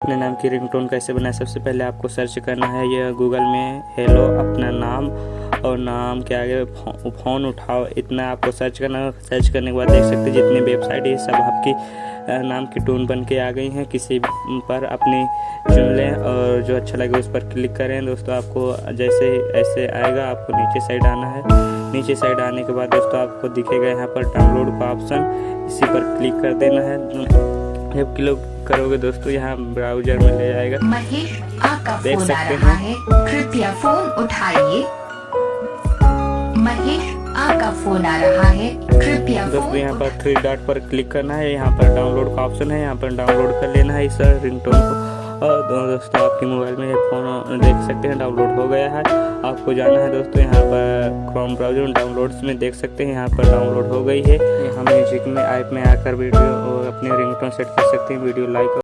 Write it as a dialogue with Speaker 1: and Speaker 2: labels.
Speaker 1: अपने नाम की रिंगटोन कैसे बनाए। सबसे पहले आपको सर्च करना है ये गूगल में हेलो अपना नाम और नाम के आगे फ़ोन उठाओ, इतना आपको सर्च करना है। सर्च करने के बाद देख सकते हैं जितनी वेबसाइट है सब आपकी नाम की टोन बन के आ गई हैं। किसी पर अपनी चुन लें और जो अच्छा लगे उस पर क्लिक करें। दोस्तों आपको जैसे ऐसे आएगा, आपको नीचे साइड आना है। नीचे साइड आने के बाद दोस्तों आपको दिखेगा यहाँ पर डाउनलोड का ऑप्शन, इसी पर क्लिक कर देना है। जब क्लिक करोगे दोस्तों यहाँ ब्राउजर में ले जाएगा।
Speaker 2: महेश आपका
Speaker 1: देख
Speaker 2: फोन आ
Speaker 1: सकते
Speaker 2: रहा
Speaker 1: हैं।
Speaker 2: है, कृपया फोन उठाइए। महेश आपका फोन आ रहा है, कृपया
Speaker 1: दोस्तों यहाँ पर 3 डॉट पर क्लिक करना है। यहाँ पर डाउनलोड का ऑप्शन है, यहाँ पर डाउनलोड कर लेना है इस रिंगटोन को। और दोस्तों आपके मोबाइल में फ़ोन देख सकते हैं डाउनलोड हो गया है। आपको जाना है दोस्तों यहाँ पर क्रोम ब्राउजर में डाउनलोड्स में देख सकते हैं यहाँ पर डाउनलोड हो गई है। हम म्यूजिक में ऐप में आकर वीडियो और अपनी रिंगटोन सेट कर सकते हैं। Video like